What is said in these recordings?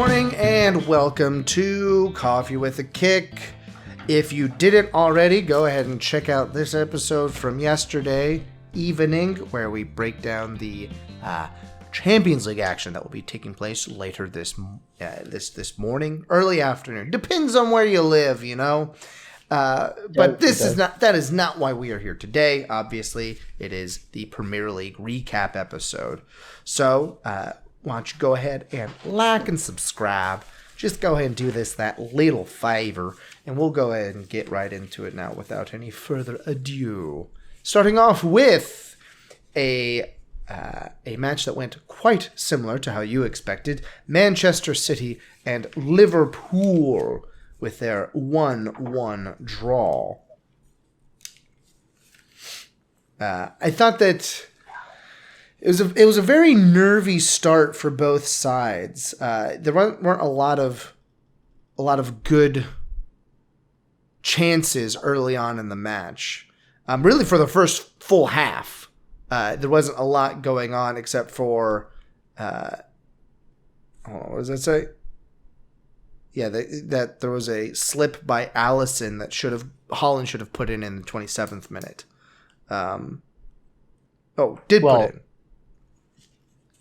morning and welcome to Coffee with a Kick. If you didn't already, go ahead and check out this episode from yesterday evening where we break down the Champions League action that will be taking place later this morning, early afternoon. Depends on where you live, you know. But that is not why we are here today. Obviously, it is the Premier League recap episode. So, why don't you go ahead and like and subscribe. Just go ahead and do that little favor, and we'll go ahead and get right into it now without any further ado. Starting off with a match that went quite similar to how you expected. Manchester City and Liverpool with their 1-1 draw. I thought that it was a very nervy start for both sides. There weren't a lot of good chances early on in the match. Really, for the first full half, there wasn't a lot going on except for what does that say? Yeah, that there was a slip by Alisson that Haaland should have put in the 27th minute. Put in.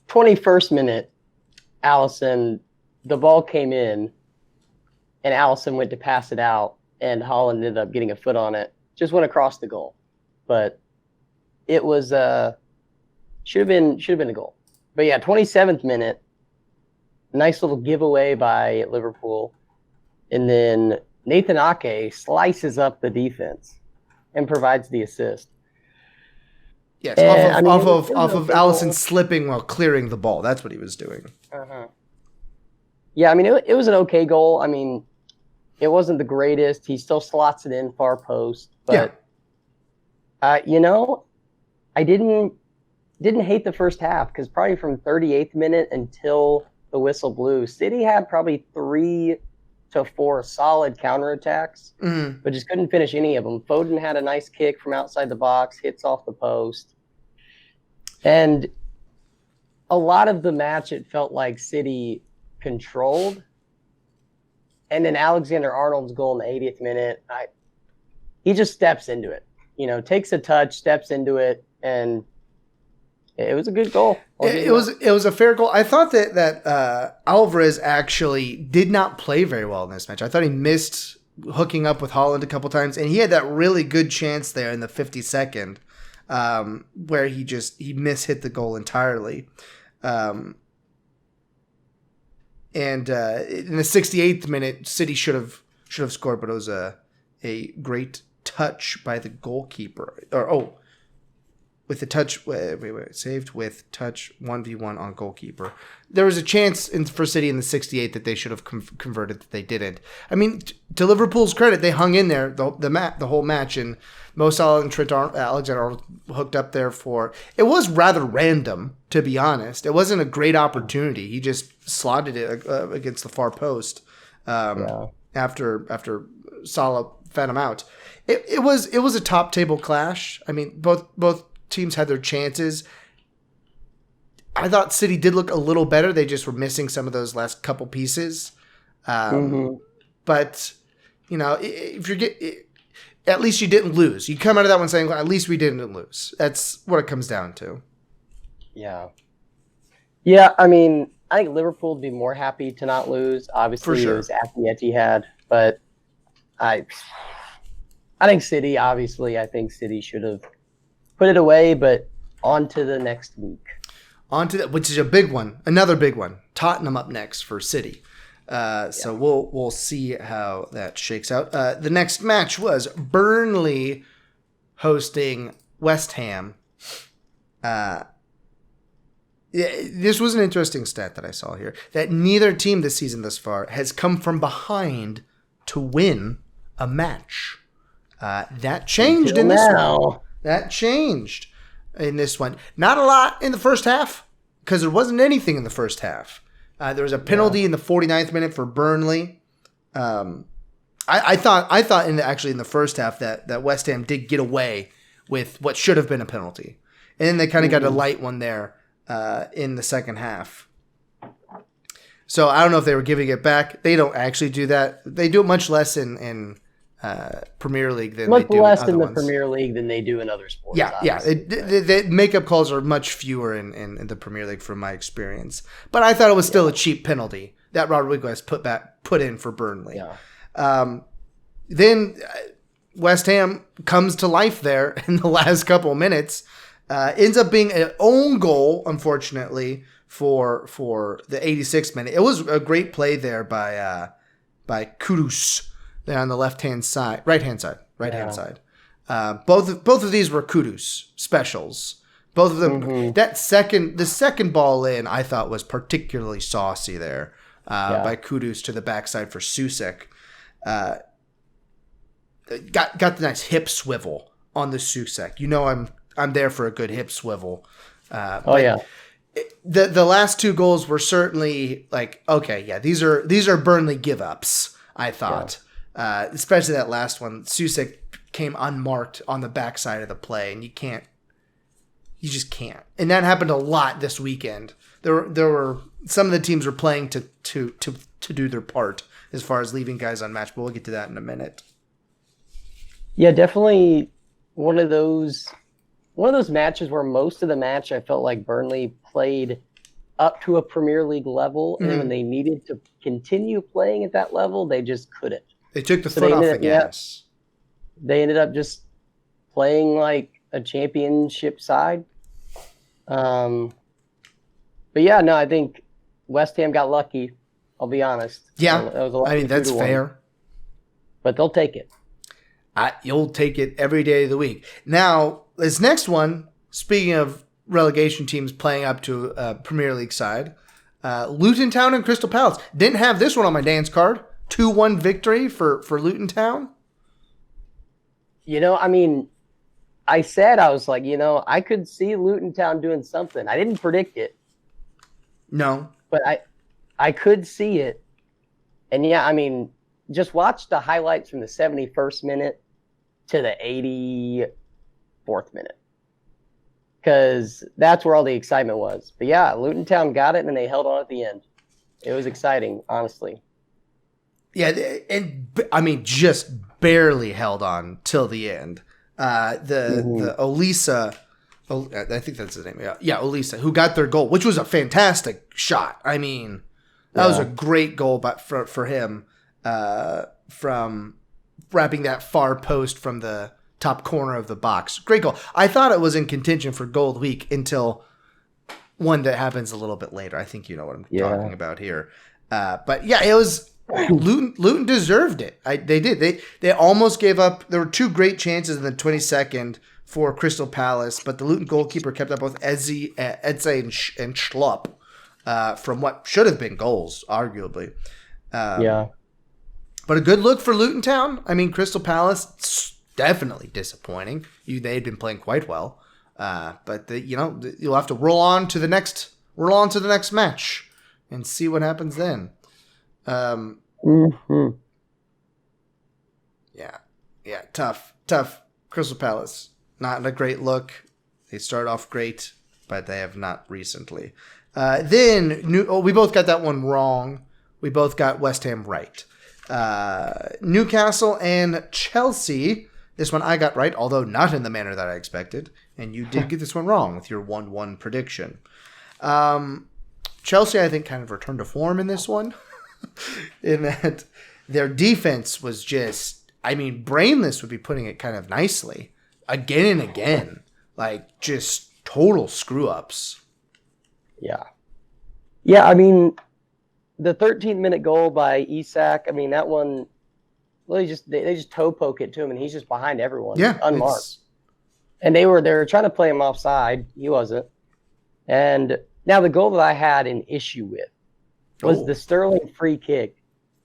21st minute, Alisson, the ball came in, and Alisson went to pass it out, and Haaland ended up getting a foot on it. Just went across the goal, but it was should have been a goal. But yeah, 27th minute, nice little giveaway by Liverpool, and then Nathan Ake slices up the defense and provides the assist. Yes, off of Alisson slipping while clearing the ball. That's what he was doing. Uh-huh. Yeah, I mean, it was an okay goal. I mean, it wasn't the greatest. He still slots it in far post. But, I didn't hate the first half because probably from 38th minute until the whistle blew, City had probably 3 to 4 solid counterattacks, but just couldn't finish any of them. Foden had a nice kick from outside the box, hits off the post. And a lot of the match, it felt like City controlled. And then Alexander-Arnold's goal in the 80th minute, he just steps into it. Takes a touch, steps into it, and it was a good goal. It was a fair goal. I thought that Alvarez actually did not play very well in this match. I thought he missed hooking up with Haaland a couple times, and he had that really good chance there in the 52nd where he mishit the goal entirely. And in the 68th minute, City should have scored, but it was a great touch by the goalkeeper. With the touch, saved with touch 1v1 on goalkeeper. There was a chance for City in the 68th that they should have converted, that they didn't. I mean, to Liverpool's credit, they hung in there the whole match, and Mo Salah and Trent Alexander hooked up there for. It was rather random, to be honest. It wasn't a great opportunity. He just slotted it against the far post after Salah fed him out. It was a top table clash. I mean, both teams had their chances. I thought City did look a little better. They just were missing some of those last couple pieces. But, if at least you didn't lose. You come out of that one saying, well, at least we didn't lose. That's what it comes down to. Yeah. Yeah, I mean, I think Liverpool would be more happy to not lose. Obviously, for sure. It was at the Etihad. But I think City, obviously, should have put it away, but on to the next week. Which is a big one. Another big one. Tottenham up next for City. So we'll see how that shakes out. The next match was Burnley hosting West Ham. This was an interesting stat that I saw here, that neither team this season thus far has come from behind to win a match. That changed in this one. That changed in this one. Not a lot in the first half, because there wasn't anything in the first half. There was a penalty in the 49th minute for Burnley. I thought in the first half that West Ham did get away with what should have been a penalty. And then they kind of got a light one there in the second half. So I don't know if they were giving it back. They don't actually do that. They do it much less in Premier League than much they do less in other in the ones. Premier League than they do in other sports. Yeah. The makeup calls are much fewer in the Premier League from my experience. But I thought it was still a cheap penalty that Rodriguez put in for Burnley. Yeah. Then West Ham comes to life there in the last couple of minutes. Ends up being an own goal, unfortunately, for the 86th minute. It was a great play there by Kudus there on the right hand side. Both of these were Kudus specials. Both of them. Mm-hmm. The second ball in, I thought was particularly saucy there by Kudus to the backside for Susek. Got the nice hip swivel on the Susek. You know I'm there for a good hip swivel. The last two goals were certainly like, okay, yeah, these are Burnley give ups, I thought. Yeah. Especially that last one. Susek came unmarked on the backside of the play, and you just can't. And that happened a lot this weekend. There were some of the teams were playing to do their part as far as leaving guys unmatched, but we'll get to that in a minute. Yeah, definitely one of those matches where most of the match I felt like Burnley played up to a Premier League level, and when they needed to continue playing at that level, they just couldn't. They took the foot off the gas. They ended up just playing like a championship side. But yeah, no, I think West Ham got lucky. I'll be honest. Yeah, that was a lot. I mean, that's fair. But they'll take it. You'll take it every day of the week. Now, this next one, speaking of relegation teams playing up to a Premier League side, Luton Town and Crystal Palace. Didn't have this one on my dance card. 2-1 victory for Luton Town. You know, I mean, I was like, I could see Luton Town doing something. I didn't predict it. No. But I could see it. And yeah, I mean, just watch the highlights from the 71st minute to the 84th minute. Because that's where all the excitement was. But yeah, Luton Town got it, and they held on at the end. It was exciting, honestly. Yeah, and I mean, just barely held on till the end. The Olisa, I think that's his name. Yeah, Olisa, who got their goal, which was a fantastic shot. I mean, that was a great goal for him from wrapping that far post from the top corner of the box. Great goal. I thought it was in contention for goal of the week until one that happens a little bit later. I think you know what I'm talking about here. But yeah, it was Luton deserved it. They did. They almost gave up. There were two great chances in the 22nd for Crystal Palace, but the Luton goalkeeper kept up both Edze and Schlupp from what should have been goals, arguably. But a good look for Luton Town. I mean, Crystal Palace, definitely disappointing. They'd been playing quite well, but you'll have to roll on to the next match and see what happens then. Yeah, tough. Crystal Palace, not a great look. They start off great, but they have not recently. We both got that one wrong. We both got West Ham right. Newcastle and Chelsea. This one I got right, although not in the manner that I expected. And you did get this one wrong with your 1-1 prediction. Chelsea, I think, kind of returned to form in this one. In that their defense was just, Brainless would be putting it kind of nicely. Again and again. Like, just total screw-ups. Yeah. Yeah, I mean, the 13-minute goal by Isak, that one, well, they just toe poke it to him, and he's just behind everyone, unmarked. And they were trying to play him offside. He wasn't. And now the goal that I had an issue with was the Sterling free kick,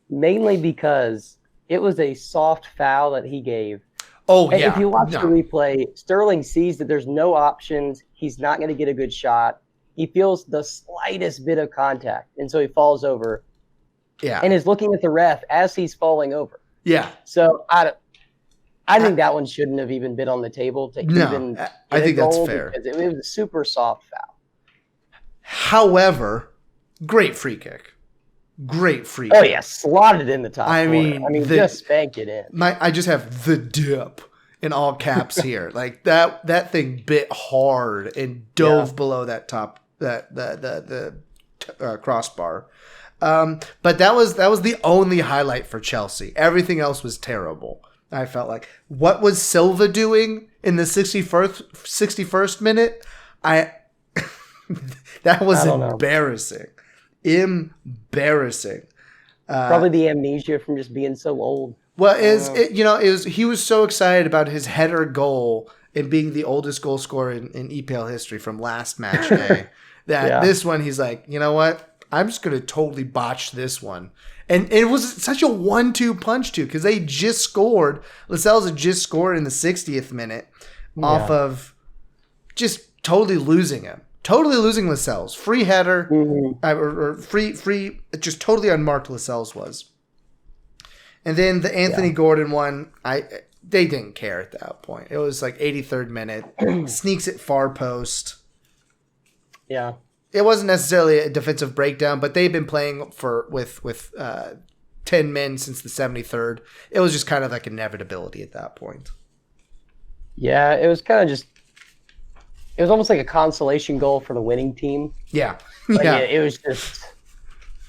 mainly because it was a soft foul that he gave. And if you watch the replay, Sterling sees that there's no options. He's not going to get a good shot. He feels the slightest bit of contact, and so he falls over. Yeah, and is looking at the ref as he's falling over. Yeah. So I think that one shouldn't have even been on the table to even. I think that's fair. Because it was a super soft foul. However, great free kick. Great free. Oh yeah, slotted in the top corner. mean, just spanked it in. I just have the dip in all caps here. Like that thing bit hard and dove below that top the crossbar. But that was the only highlight for Chelsea. Everything else was terrible. I felt like, what was Silva doing in the 61st minute? That was embarrassing. Embarrassing. Probably the amnesia from just being so old. Well, he was so excited about his header goal and being the oldest goal scorer in EPL history from last match day that this one he's like, you know what? I'm just going to totally botch this one. And it was such a 1-2 punch too, because they just scored. Lascelles had just scored in the 60th minute off of just totally losing him. Totally losing Lascelles. Free header, or free, just totally unmarked Lascelles was. And then the Anthony Gordon one, they didn't care at that point. It was like 83rd minute, sneaks it far post. Yeah. It wasn't necessarily a defensive breakdown, but they've been playing with 10 men since the 73rd. It was just kind of like inevitability at that point. Yeah, it was kind of just. It was almost like a consolation goal for the winning team. Yeah. It was just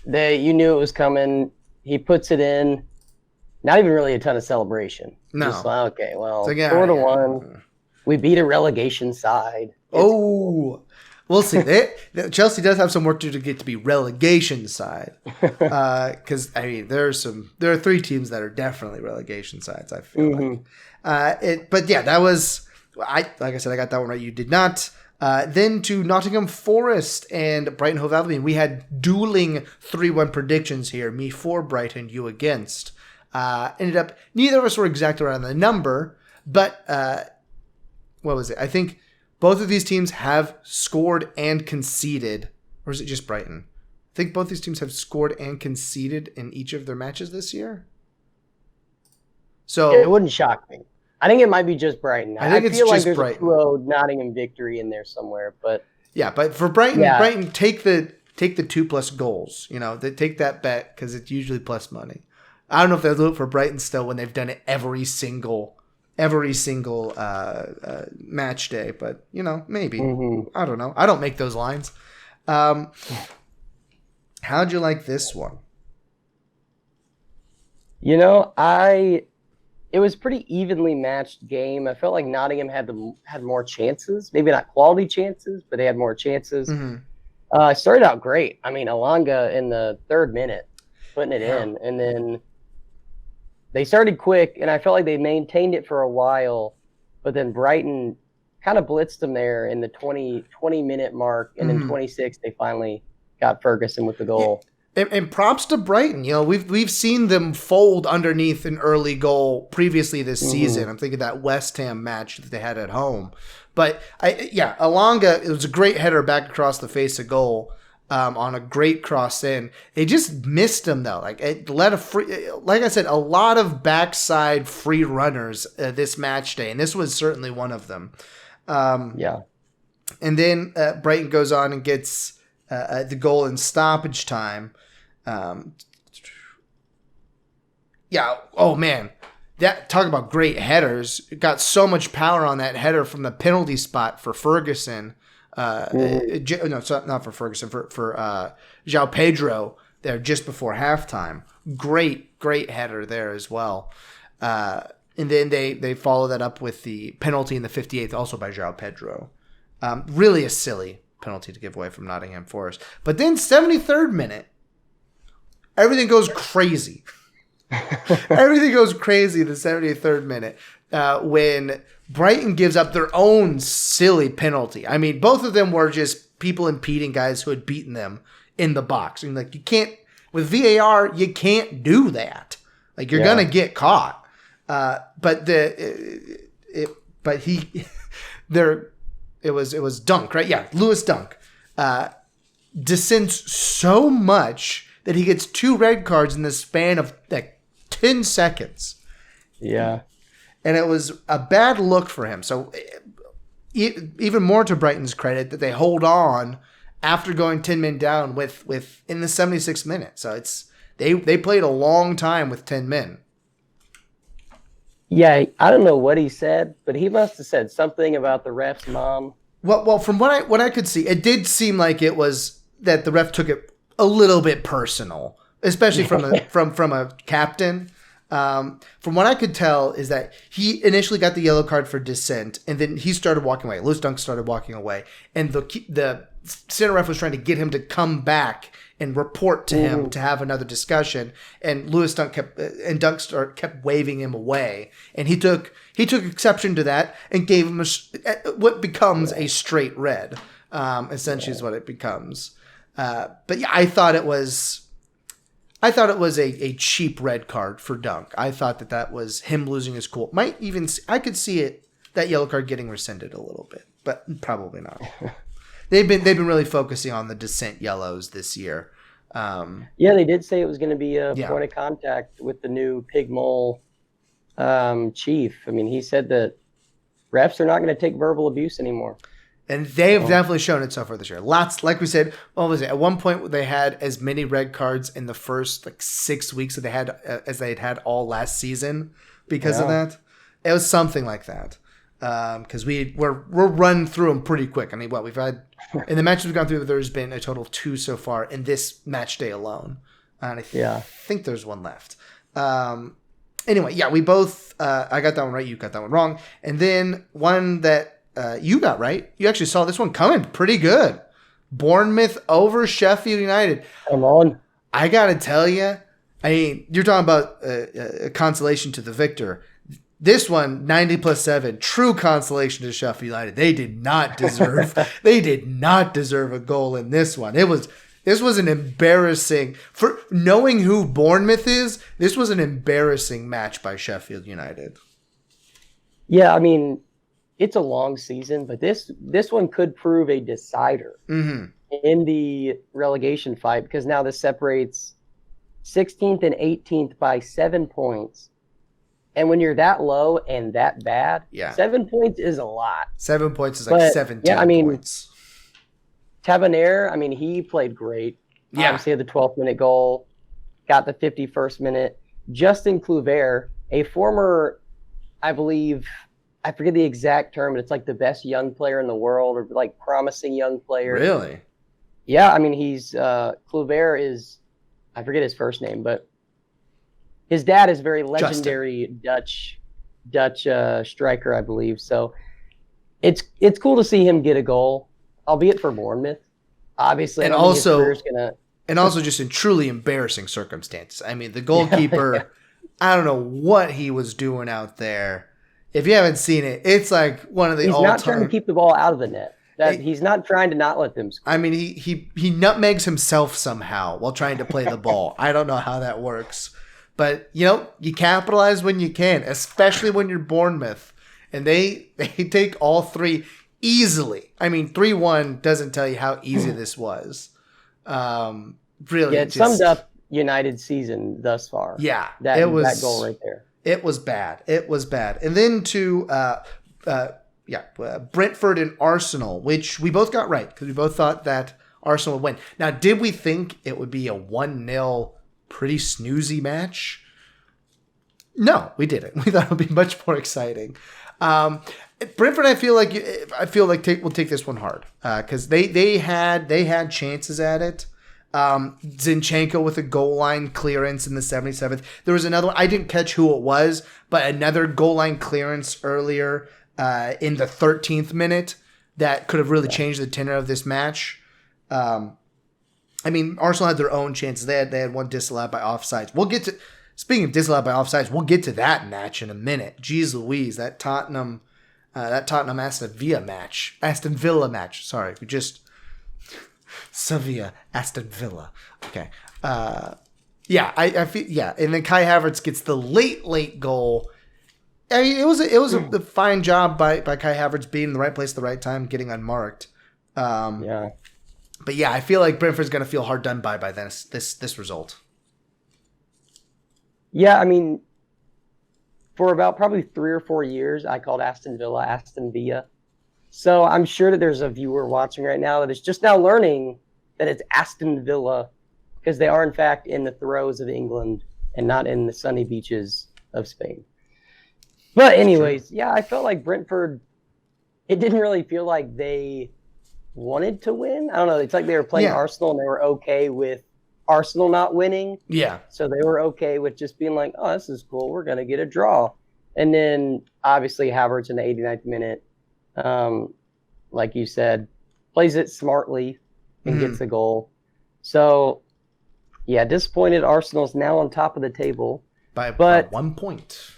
you knew it was coming. He puts it in. Not even really a ton of celebration. No. Just like, okay, well, 4-1. We beat a relegation side. We'll see. Chelsea does have some work to do to get to be relegation side. Because there are 3 teams that are definitely relegation sides, I feel like. But yeah, that was. Like I said, I got that one right. You did not. Then to Nottingham Forest and Brighton Hove Albion. We had dueling 3-1 predictions here. Me for Brighton, you against. Ended up, neither of us were exactly right on the number, but what was it? I think both of these teams have scored and conceded. Or is it just Brighton? I think both these teams have scored and conceded in each of their matches this year. So it wouldn't shock me. I think it might be just Brighton. I think it's feel just like there's Brighton. a 2-0 Nottingham victory in there somewhere, but yeah, but for Brighton, Brighton take the 2+ goals. They take that bet because it's usually plus money. I don't know if they'll do it for Brighton still when they've done it every single match day, but maybe. I don't know. I don't make those lines. How'd you like this one? It was pretty evenly matched game. I felt like Nottingham had more chances. Maybe not quality chances, but they had more chances. Started out great. Alanga in the 3rd minute, putting it in. And then they started quick, and I felt like they maintained it for a while. But then Brighton kind of blitzed them there in the 20-minute mark. And then 26, they finally got Ferguson with the goal. And props to Brighton. We've seen them fold underneath an early goal previously this season. I'm thinking that West Ham match that they had at home. But Alanga, it was a great header back across the face of goal on a great cross in. They just missed him though. Like I said, a lot of backside free runners this match day, and this was certainly one of them. And then Brighton goes on and gets the goal in stoppage time. Oh man, talk about great headers. It got so much power on that header from the penalty spot for Ferguson. No, it's not for Ferguson. For João Pedro there just before halftime. Great header there as well. And then they follow that up with the penalty in the 58th, also by João Pedro. Really a silly penalty to give away from Nottingham Forest. But then 73rd minute, everything goes crazy. Everything goes crazy in the 73rd minute when Brighton gives up their own silly penalty. Both of them were just people impeding guys who had beaten them in the box. You can't, with VAR, you can't do that. You're going to get caught. It was Dunk, right? Yeah, Lewis Dunk descends so much that he gets 2 red cards in the span of 10 seconds. Yeah. And it was a bad look for him. So even more to Brighton's credit that they hold on after going 10 men down with in the 76th minute. So they played a long time with 10 men. Yeah, I don't know what he said, but he must have said something about the ref's mom. Well, from what I could see, it did seem like it was that the ref took it a little bit personal, especially from a captain. From what I could tell is that he initially got the yellow card for dissent, and then he started walking away. Lewis Dunk started walking away, and the center ref was trying to get him to come back and report to him to have another discussion. And Lewis Dunk kept waving him away, and he took exception to that and gave him what becomes a straight red. Essentially, is what it becomes. But yeah, I thought it was a cheap red card for Dunk. I thought that was him losing his cool. I could see that yellow card getting rescinded a little bit, but probably not. They've been really focusing on the dissent yellows this year. Yeah, they did say it was going to be a point of contact with the new pig mole chief. I mean, he said that refs are not going to take verbal abuse anymore. And they have definitely shown it so far this year. Lots, like we said, what was it? At one point, they had as many red cards in the first 6 weeks that they had as they had all last season because of that. It was something like that. Because we're run through them pretty quick. I mean, we've had in the matches we've gone through, there's been a total of 2 so far in this match day alone, and I think there's one left. Anyway, yeah, we both I got that one right, you got that one wrong, and then one that you got right. You actually saw this one coming pretty good. Bournemouth over Sheffield United. Come on, I gotta tell you, I mean, you're talking about a consolation to the victor. This one, 90+7, true consolation to Sheffield United. They did not deserve a goal in this one. This was an embarrassing, for knowing who Bournemouth is, this was an embarrassing match by Sheffield United. Yeah, I mean, it's a long season, but this one could prove a decider in the relegation fight, because now this separates 16th and 18th by 7 points. And when you're that low and that bad, 7 points is a lot. 7 points is like 17 points. Tavernier, I mean, he played great. Yeah. Obviously had the 12th minute goal, got the 51st minute. Justin Kluivert, a former, I believe, I forget the exact term, but it's like the best young player in the world, or like promising young player. Really? Yeah, I mean, Kluivert is, I forget his first name, but his dad is a very legendary Dutch striker, I believe. So it's cool to see him get a goal, albeit for Bournemouth. Obviously, and also just in truly embarrassing circumstances. I mean, the goalkeeper, I don't know what he was doing out there. If you haven't seen it, it's like one of the all-time. He's not trying to keep the ball out of the net. He's not trying to not let them score. I mean, he nutmegs himself somehow while trying to play the ball. I don't know how that works. But, you capitalize when you can, especially when you're Bournemouth. And they take all 3 easily. I mean, 3-1 doesn't tell you how easy this was. Really. Yeah, it summed up United's season thus far. Yeah. That goal right there. It was bad. And then to Brentford and Arsenal, which we both got right because we both thought that Arsenal would win. Now, did we think it would be a 1-0 pretty snoozy match? No, we didn't. We thought it would be much more exciting. Brentford, I feel like we'll take this one hard because they had chances at it. Zinchenko with a goal line clearance in the 77th. There was another one. I didn't catch who it was, but another goal line clearance earlier in the 13th minute that could have really changed the tenor of this match. I mean, Arsenal had their own chances. They had one disallowed by offsides. Speaking of disallowed by offsides, we'll get to that match in a minute. Jeez Louise, that Tottenham Aston Villa match. Sorry, Sevilla Aston Villa. Okay. I feel and then Kai Havertz gets the late goal. I mean, it was a fine job by Kai Havertz being in the right place at the right time, getting unmarked. But yeah, I feel like Brentford's going to feel hard done by this result. Yeah, I mean, for about probably 3 or 4 years, I called Aston Villa Aston Villa. So I'm sure that there's a viewer watching right now that is just now learning that it's Aston Villa, because they are in fact in the throes of England and not in the sunny beaches of Spain. But anyways, yeah, I felt like Brentford, it didn't really feel like they wanted to win. I don't know. It's like they were playing Arsenal and they were okay with Arsenal not winning. Yeah. So they were okay with just being like, oh, this is cool. We're going to get a draw. And then obviously Havertz in the 89th minute, like you said, plays it smartly and gets the goal. So, yeah, disappointed. Arsenal's now on top of the table. By about 1 point.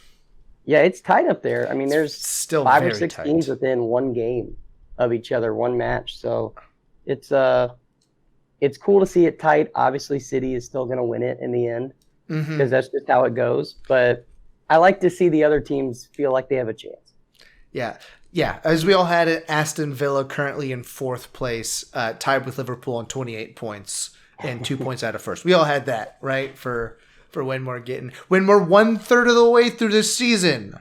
Yeah, it's tight up there. I mean, there's still 5 or 6 teams within one game of each other, one match. So it's cool to see it tight. Obviously, City is still going to win it in the end because that's just how it goes. But I like to see the other teams feel like they have a chance. Yeah. Yeah, as we all had it, Aston Villa currently in 4th place, tied with Liverpool on 28 points and 2 points out of first. We all had that, right, for when we're 1/3 of the way through this season.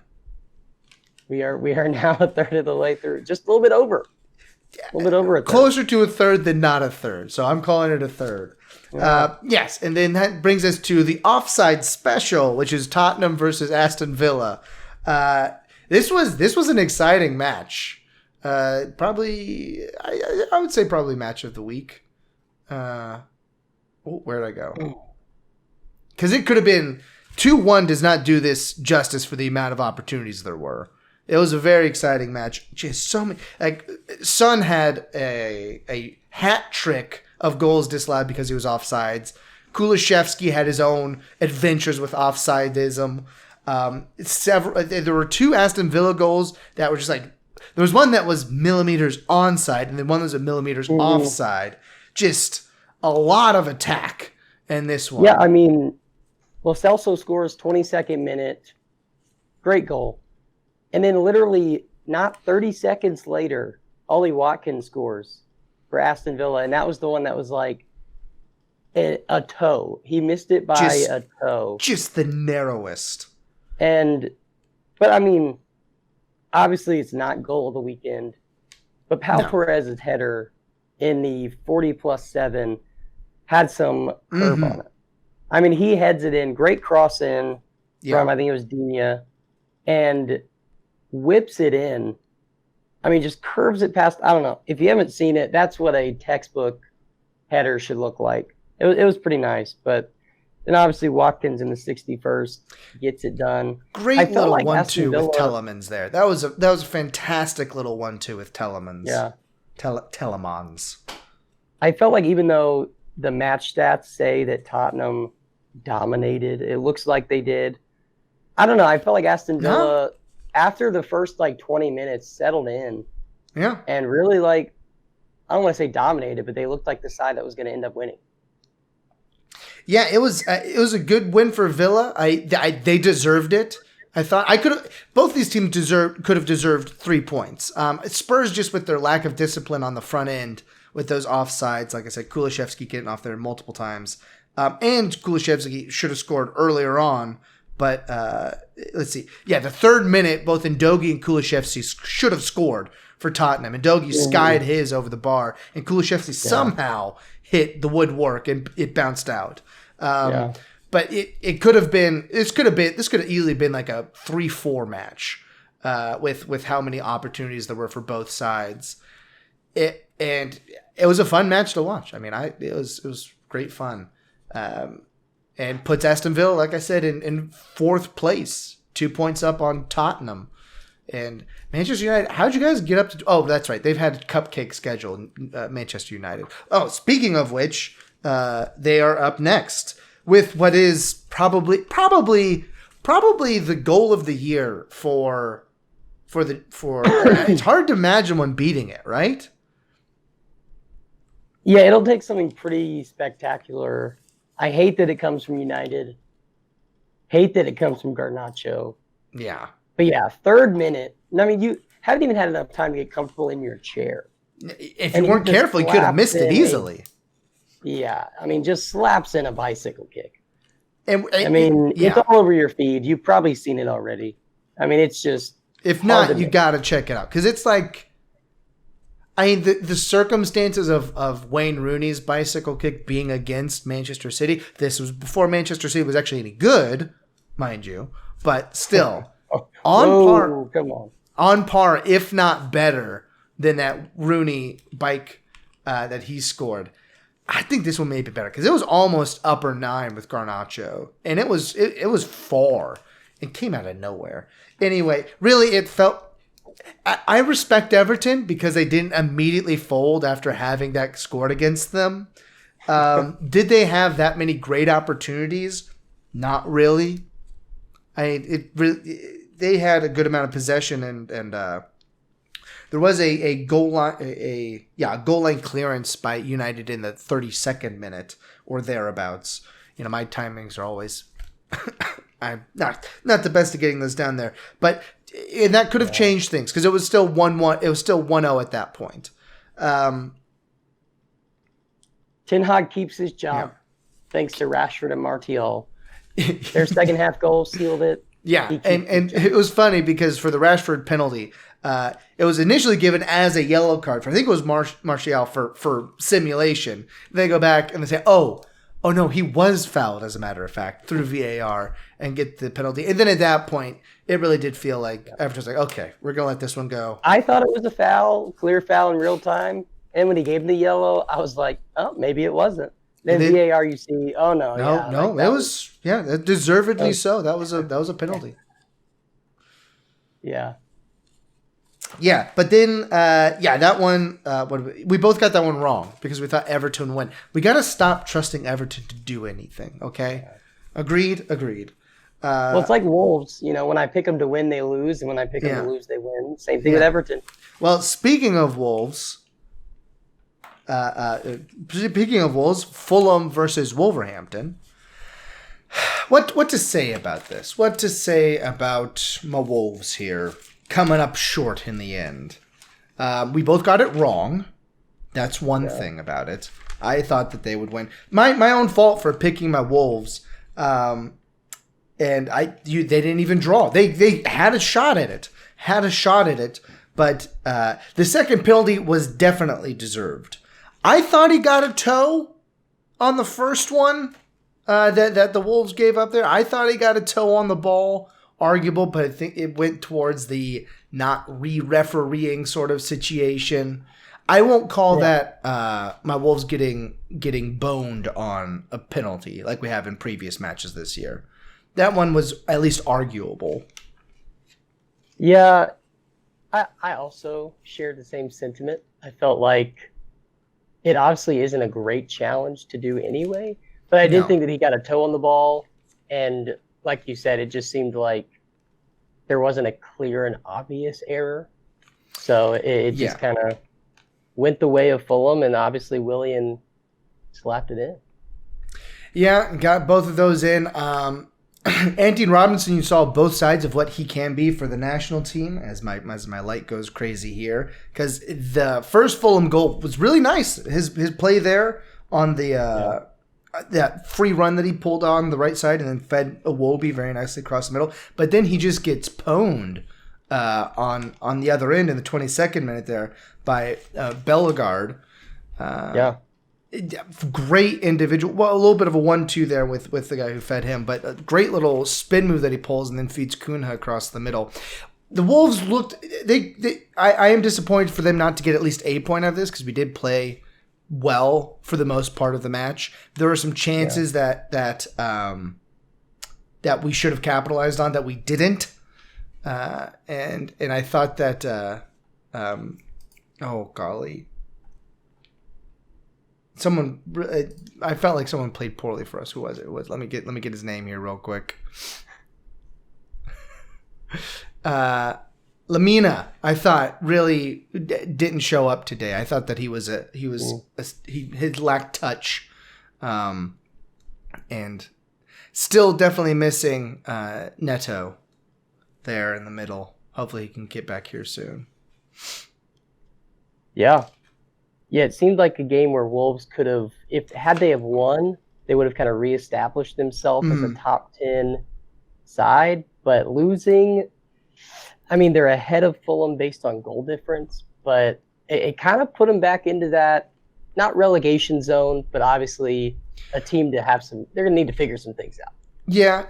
We are now a third of the way through, just a little bit over. A little bit over a third. Closer to a third than not a third, so I'm calling it a third. Yeah. Yes, and then that brings us to the offside special, which is Tottenham versus Aston Villa. This was an exciting match. Probably, I would say probably match of the week. Where'd I go? Because it could have been 2-1 does not do this justice for the amount of opportunities there were. It was a very exciting match. Just so many. Like Son had a hat trick of goals disallowed because he was offsides. Kulishevsky had his own adventures with offsidism. There were 2 Aston Villa goals that were just like, there was one that was millimeters onside and then one that was millimeters offside. Just a lot of attack in this one. Yeah, I mean, Lo Celso scores 22nd minute, great goal, and then literally not 30 seconds later, Ollie Watkins scores for Aston Villa, and that was the one that was like a toe. He missed it by a toe. Just the narrowest. But I mean, obviously it's not goal of the weekend, but Pau Perez's header in the 40+7 had some curve on it. I mean, he heads it in, great cross in from, I think it was Digne, and whips it in. I mean, just curves it past, I don't know. If you haven't seen it, that's what a textbook header should look like. It was pretty nice, but then obviously Watkins in the 61st gets it done. Great little 1-2 with Telemans there. That was a fantastic little 1-2 with Telemans. Yeah. Telemans. I felt like even though the match stats say that Tottenham dominated, it looks like they did. I don't know. I felt like Aston Villa, after the first 20 minutes, settled in. Yeah. And really I don't want to say dominated, but they looked like the side that was going to end up winning. Yeah, it was a good win for Villa. They deserved it. I thought both these teams could have deserved 3 points. Spurs, just with their lack of discipline on the front end with those offsides, like I said, Kulishevsky getting off there multiple times. And Kulishevsky should have scored earlier on, but let's see. Yeah, the 3rd minute, both Ndogi and Kulishevsky should have scored for Tottenham. Ndogi skied his over the bar, and Kulishevsky somehow hit the woodwork and it bounced out. But it could have been. This could have easily been like a 3-4 match with how many opportunities there were for both sides. And it was a fun match to watch. I mean, it was great fun. And puts Aston Villa, like I said, in 4th place, 2 points up on Tottenham. And Manchester United, how'd you guys get up to... Oh, that's right. They've had a cupcake schedule, Manchester United. Oh, speaking of which, they are up next with what is probably the goal of the year for it's hard to imagine one beating it, right? Yeah, it'll take something pretty spectacular. I hate that it comes from United. Hate that it comes from Garnacho. Yeah. But yeah, 3rd minute. I mean, you haven't even had enough time to get comfortable in your chair. If you weren't careful, you could have missed it easily. Yeah, I mean, just slaps in a bicycle kick. And it's all over your feed. You've probably seen it already. I mean, it's just... If not, you got to check it out. Because it's like I mean, the circumstances of Wayne Rooney's bicycle kick being against Manchester City, this was before Manchester City was actually any good, mind you, but still on par, if not better than that Rooney bike that he scored. I think this one may be better because it was almost upper 9 with Garnacho, and it was far. It came out of nowhere. Anyway, really, it felt. I respect Everton because they didn't immediately fold after having that scored against them. Did they have that many great opportunities? Not really. They had a good amount of possession and there was a goal line clearance by United in the 32nd minute or thereabouts. You know, my timings are always I'm not the best at getting those down there, but. And that could have changed things because it was still 1-1. It was still 1-0 at that point. Ten Hag keeps his job thanks to Rashford and Martial. Their second half goal sealed it. Yeah, and it was funny because for the Rashford penalty, it was initially given as a yellow card. I think it was Martial for simulation. They go back and they say, oh no, he was fouled, as a matter of fact, through VAR and get the penalty. And then at that point, it really did feel like Everton's like, okay, we're going to let this one go. I thought it was a foul, clear foul in real time. And when he gave him the yellow, I was like, oh, maybe it wasn't. Then VAR, you see, oh, no. No, it was, deservedly so. That was a penalty. Yeah. Yeah, but then, that one, we both got that one wrong because we thought Everton would win. We got to stop trusting Everton to do anything, okay? Agreed. Well, it's like Wolves. You know, when I pick them to win, they lose, and when I pick them to lose, they win. Same thing with Everton. Well, speaking of Wolves, Fulham versus Wolverhampton. What to say about this? What to say about my Wolves here? Coming up short in the end. We both got it wrong. That's one thing about it. I thought that they would win. My own fault for picking my Wolves. And they didn't even draw. They had a shot at it. But the second penalty was definitely deserved. I thought he got a toe on the first one that the Wolves gave up there. I thought he got a toe on the ball. Arguable, but I think it went towards the not re-refereeing sort of situation. I won't call that my Wolves getting boned on a penalty like we have in previous matches this year. That one was at least arguable. Yeah, I also shared the same sentiment. I felt like it obviously isn't a great challenge to do anyway, but I did think that he got a toe on the ball, and like you said, it just seemed like there wasn't a clear and obvious error. So it just kind of went the way of Fulham, and obviously Willian slapped it in. Yeah, got both of those in. Anthony Robinson, you saw both sides of what he can be for the national team, as my light goes crazy here, because the first Fulham goal was really nice. His play there on the that free run that he pulled on the right side and then fed Iwobi very nicely across the middle. But then he just gets pwned on the other end in the 22nd minute there by Bellegarde. Great individual. Well, a little bit of a 1-2 there with the guy who fed him, but a great little spin move that he pulls and then feeds Cunha across the middle. The Wolves looked. I am disappointed for them not to get at least a point out of this because we did play well for the most part of the match. There were some chances that we should have capitalized on that we didn't, and I thought that oh golly, I felt like someone played poorly for us. Who was it? Let me get his name here real quick. Lamina, I thought really didn't show up today. I thought that he lacked touch, and still definitely missing Neto there in the middle. Hopefully he can get back here soon. Yeah, it seemed like a game where Wolves could have, had they won, they would have kind of reestablished themselves as a top 10 side. But losing, I mean, they're ahead of Fulham based on goal difference, but it kind of put them back into that, not relegation zone, but obviously a team to have some, they're going to need to figure some things out. Yeah,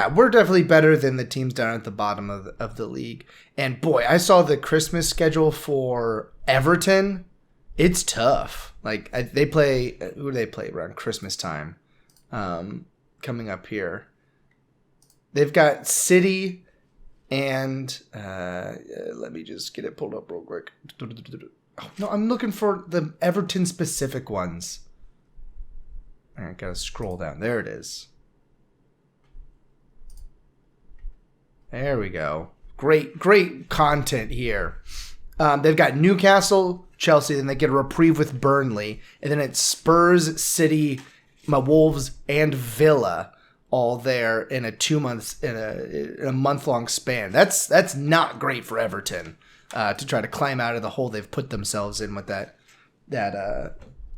we're definitely better than the teams down at the bottom of the league. And boy, I saw the Christmas schedule for Everton. It's tough. Like they play, who do they play around Christmas time? Coming up here, they've got City and let me just get it pulled up real quick. Oh, no, I'm looking for the Everton specific ones. I gotta scroll down. There it is. There we go. Great content here. They've got Newcastle, Chelsea, then they get a reprieve with Burnley, and then it's Spurs, City, Wolves, and Villa all there in a 2 months in a month-long span. That's not great for Everton to try to climb out of the hole they've put themselves in with that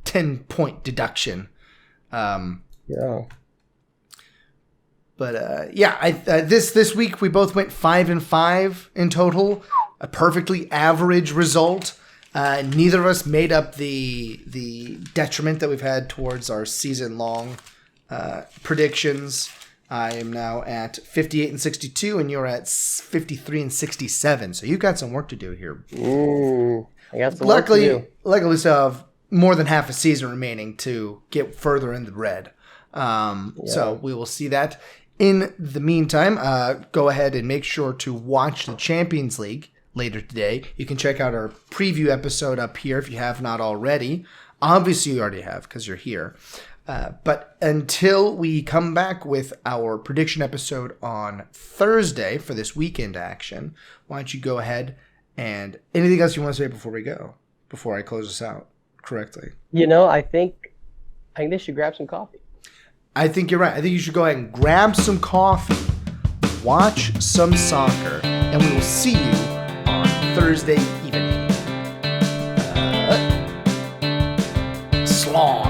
10-point deduction. Yeah. But this week we both went 5-5 in total, a perfectly average result. Neither of us made up the detriment that we've had towards our season-long predictions. I am now at 58-62, and you're at 53-67. So you've got some work to do here. Ooh, I got some work to do. Luckily, we still have more than half a season remaining to get further in the red. So we will see that. In the meantime, go ahead and make sure to watch the Champions League later today. You can check out our preview episode up here if you have not already. Obviously, you already have because you're here. But until we come back with our prediction episode on Thursday for this weekend action, why don't you go ahead and anything else you want to say before we go, before I close this out correctly? I think they should grab some coffee. I think you're right. I think you should go ahead and grab some coffee, watch some soccer, and we will see you on Thursday evening. Slán.